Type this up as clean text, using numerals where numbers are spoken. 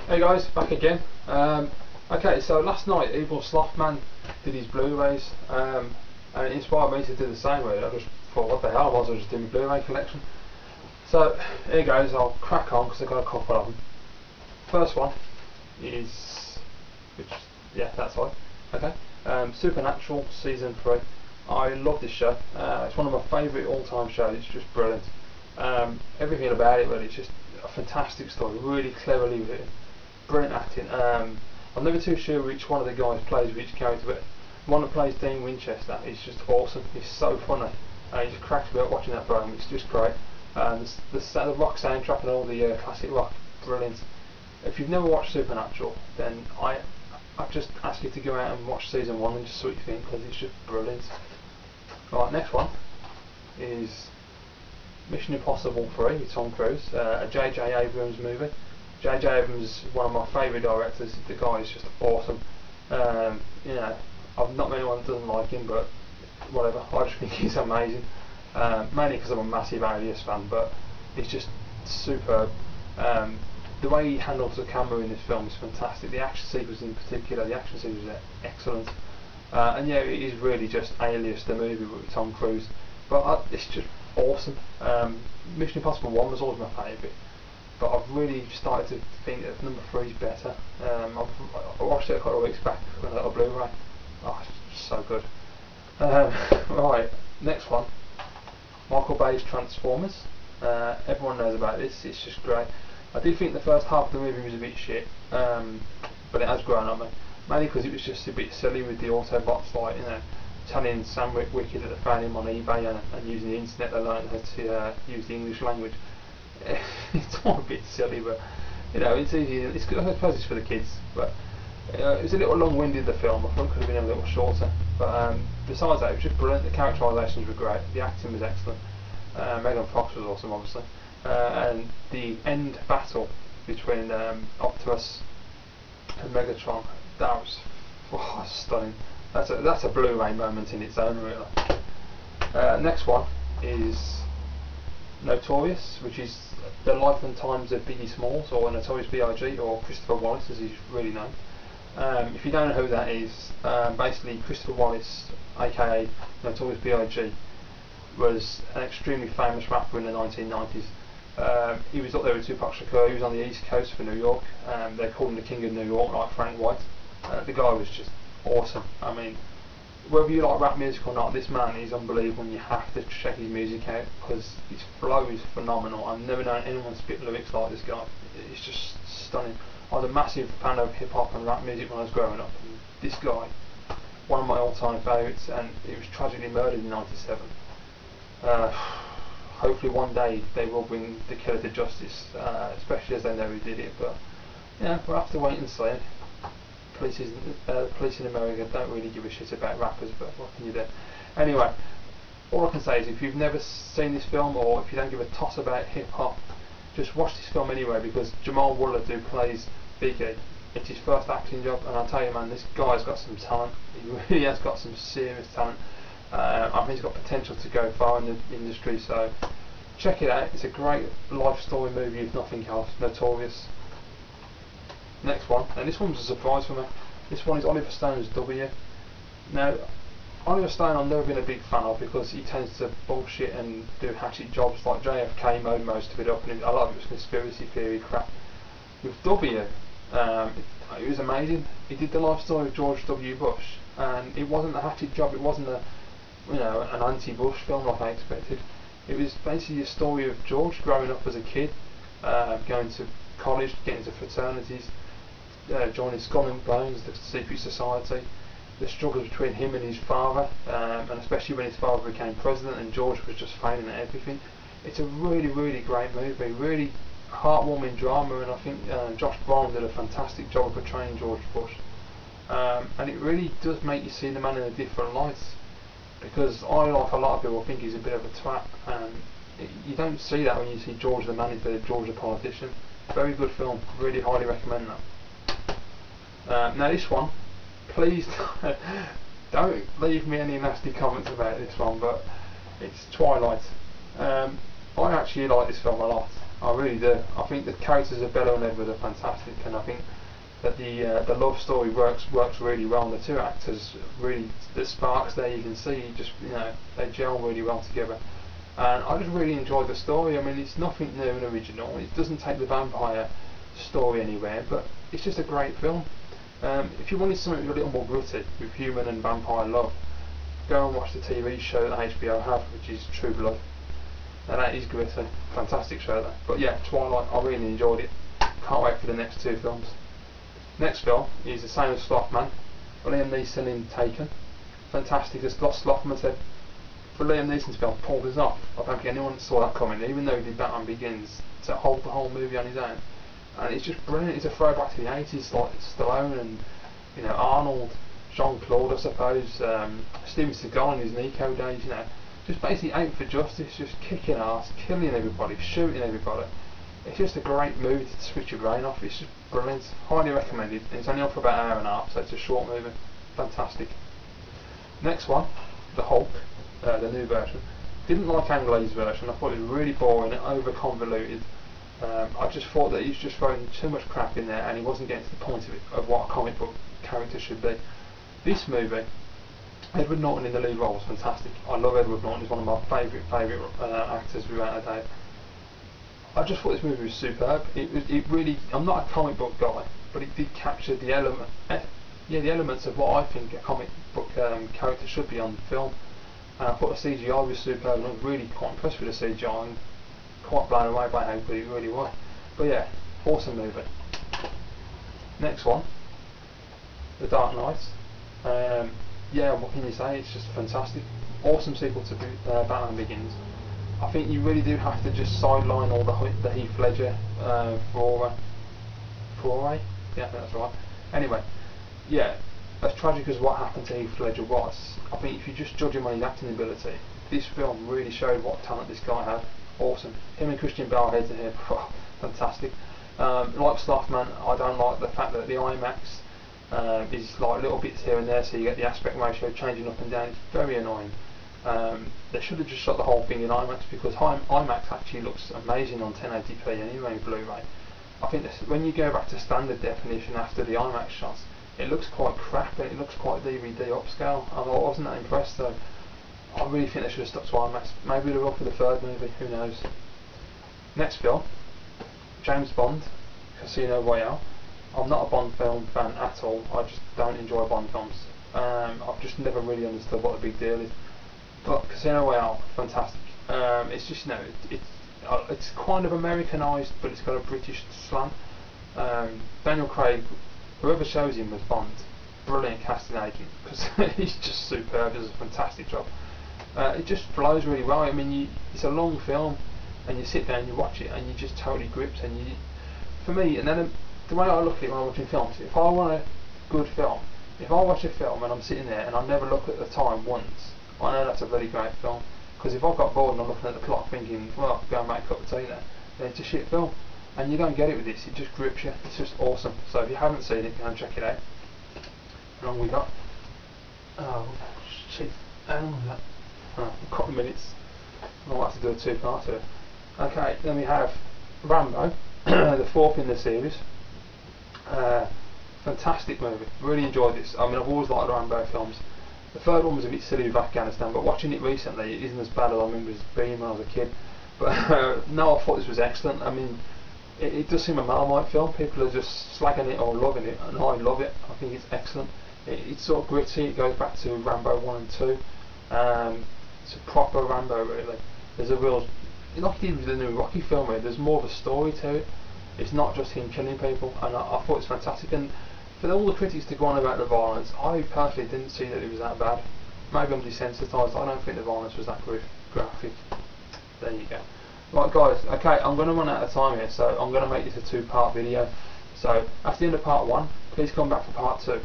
Hey guys, back again. Okay, so last night evilslothmans did his Blu-rays, and it inspired me to do the same really. I just thought, what the hell, I might as well just do my Blu Ray collection. So here goes, I'll crack on because I've got a couple of them. First one is, yeah, that's right. Okay, Supernatural Season 3. I love this show. It's one of my favourite all-time shows. It's just brilliant. Everything about it really, it's just a fantastic story, really cleverly written. Brilliant acting. I'm never too sure which one of the guys plays which character, but the one that plays Dean Winchester is just awesome. He's so funny. He just cracks me up watching that program. It's just great. The rock soundtrack and all the classic rock, brilliant. If you've never watched Supernatural, then I just ask you to go out and watch season 1 and just see what you think, because it's just brilliant. Right, next one is Mission Impossible 3 with Tom Cruise, a J.J. Abrams movie. J.J. Abrams is one of my favourite directors. The guy is just awesome. You know, I've not many one that doesn't like him, but whatever. I just think he's amazing. Mainly because I'm a massive Alias fan, but he's just superb. The way he handles the camera in this film is fantastic. The action sequence in particular, the action sequence is excellent. And yeah, it is really just Alias, the movie with Tom Cruise. But it's just awesome. Mission Impossible 1 was always my favourite, but I've really started to think that number 3 is better. I watched it a couple of weeks back on a little Blu Ray. Oh, it's so good. Right, next one. Michael Bay's Transformers. Everyone knows about this, it's just great. I did think the first half of the movie was a bit shit, but it has grown on me. Mainly because it was just a bit silly with the Autobots, like, you know, telling Sam Wicked that they found him on eBay and using the internet they learned how to use the English language. It's all a bit silly, but you know, it's easy. I suppose it's for the kids, but it was a little long-winded, the film. I thought it could have been a little shorter, but besides that, it was just brilliant. The characterisations were great, the acting was excellent. Megan Fox was awesome, obviously, and the end battle between Optimus and Megatron, that was stunning. That's a Blu Ray moment in its own, really. Next one is Notorious, which is the life and times of Biggie Smalls, or Notorious B.I.G., or Christopher Wallace as he's really known. If you don't know who that is, basically Christopher Wallace, aka Notorious B.I.G., was an extremely famous rapper in the 1990s. He was up there with Tupac Shakur. He was on the East Coast for New York. They called him the King of New York, like Frank White. The guy was just awesome. I mean, whether you like rap music or not, this man is unbelievable, and you have to check his music out because his flow is phenomenal. I've never known anyone spit lyrics like this guy. It's just stunning. I was a massive fan of hip hop and rap music when I was growing up, and this guy, one of my all-time favourites, and he was tragically murdered in '97. Hopefully one day they will bring the killer to justice, especially as they know who did it, but yeah, we'll have to wait and see. Police in America don't really give a shit about rappers, but what can you do? Anyway, all I can say is if you've never seen this film, or if you don't give a toss about hip hop, just watch this film anyway, because Jamal Woolard, who plays Biggie, it's his first acting job, and I'll tell you, man, this guy's got some talent. He really has got some serious talent. I think he's got potential to go far in the industry, so check it out. It's a great life story movie, if nothing else. Notorious. Next one, and this one was a surprise for me. This one is Oliver Stone's W. Now, Oliver Stone I've never been a big fan of because he tends to bullshit and do hatchet jobs, like JFK mode most of it up, and a lot of it was conspiracy theory crap. With W, it was amazing. He did the life story of George W. Bush, and it wasn't a hatchet job. It wasn't an anti-Bush film like I expected. It was basically a story of George growing up as a kid, going to college, getting into fraternities, joining Skull and Bones, the secret society, the struggles between him and his father, and especially when his father became president and George was just failing at everything. It's a really, really great movie, really heartwarming drama, and I think Josh Brolin did a fantastic job of portraying George Bush. And it really does make you see the man in a different light, because I, like a lot of people, think he's a bit of a twat, and you don't see that when you see George the man instead of George the politician. Very good film, really highly recommend that. Now this one, please don't leave me any nasty comments about this one, but it's Twilight. I actually like this film a lot. I really do. I think the characters of Bella and Edward are fantastic, and I think that the love story works really well. The two actors really, the sparks there, you can see just, you know, they gel really well together. And I just really enjoyed the story. I mean, it's nothing new and original. It doesn't take the vampire story anywhere, but it's just a great film. If you wanted something a little more gritty with human and vampire love, go and watch the TV show that HBO have, which is True Blood. Now that is gritty, fantastic show though. But yeah, Twilight, I really enjoyed it. Can't wait for the next two films. Next film is the same as Slothman, Liam Neeson in Taken. Fantastic, as Slothman said, for Liam Neeson's film, pulled us off. I don't think anyone saw that coming, even though he did Batman Begins, to hold the whole movie on his own. And it's just brilliant. It's a throwback to the 80s, like Stallone and, you know, Arnold, Jean-Claude, I suppose, Steven Seagal in his Nico days, you know, just basically aim for justice, just kicking ass, killing everybody, shooting everybody. It's just a great movie to switch your brain off. It's just brilliant, highly recommended. It's only on for about an hour and a half, so it's a short movie. Fantastic. Next one, The Hulk, the new version. Didn't like Ang Lee's version. I thought it was really boring and over convoluted. I just thought that he's just throwing too much crap in there, and he wasn't getting to the point of it, of what a comic book character should be. This movie, Edward Norton in the lead role was fantastic. I love Edward Norton. He's one of my favourite actors without a doubt. I just thought this movie was superb. It really. I'm not a comic book guy, but it did capture the the elements of what I think a comic book character should be on film. And I thought the CGI was superb, and I was really quite impressed with the CGI, and quite blown away by how good it really was. But yeah, awesome movie. Next one, The Dark Knight. Yeah, what can you say? It's just fantastic. Awesome sequel to Batman Begins. I think you really do have to just sideline all the Heath Ledger foray. Yeah, I think that's right. Anyway, yeah, as tragic as what happened to Heath Ledger was, I think if you just judge him on his acting ability, this film really showed what talent this guy had. Awesome. Him and Christian Bale heads in here, fantastic. Like Slothman, I don't like the fact that the IMAX is like little bits here and there, so you get the aspect ratio changing up and down. It's very annoying. They should have just shot the whole thing in IMAX, because IMAX actually looks amazing on 1080p anyway, Blu-ray. I think this, when you go back to standard definition after the IMAX shots, it looks quite crap and it looks quite DVD upscale. I wasn't that impressed, so I really think they should have stuck to IMAX. Maybe they're up for the third movie, who knows. Next film, James Bond, Casino Royale. I'm not a Bond film fan at all. I just don't enjoy Bond films. I've just never really understood what the big deal is. But Casino Royale, fantastic. It's just, you know, it's kind of Americanised, but it's got a British slant. Daniel Craig, whoever shows him as Bond, brilliant casting agent, because he's just superb. Does a fantastic job. It just flows really well. I mean, it's a long film, and you sit down, you watch it, and you just totally grips. And for me, and then the way I look at it when I'm watching films, if I want a good film, if I watch a film and I'm sitting there and I never look at the time once, I know that's a really great film. Because if I've got bored and I'm looking at the clock thinking, well, go and make a cup of tea now, then it's a shit film. And you don't get it with this, it just grips you. It's just awesome. So if you haven't seen it, go and check it out. How long we got? Oh, shit. How long is that? Oh, a couple of minutes. I'll have to do a two-parter. Okay, then we have Rambo, the fourth in the series. Fantastic movie. Really enjoyed this. I mean, I've always liked Rambo films. The third one was a bit silly with Afghanistan, but watching it recently, it isn't as bad as I remember it being when I was a kid. But no, I thought this was excellent. I mean, it does seem a Marmite film. People are just slagging it or loving it, and I love it. I think it's excellent. It's sort of gritty. It goes back to Rambo 1 and 2. It's a proper Rambo, really. There's a real, like he did with the new Rocky film, where there's more of a story to it. It's not just him killing people, and I thought it's fantastic. And for all the critics to go on about the violence, I personally didn't see that it was that bad. Maybe I'm desensitised. I don't think the violence was that graphic. There you go. Right guys, okay, I'm going to run out of time here, so I'm going to make this a two-part video. So after the end of part 1, please come back for part 2.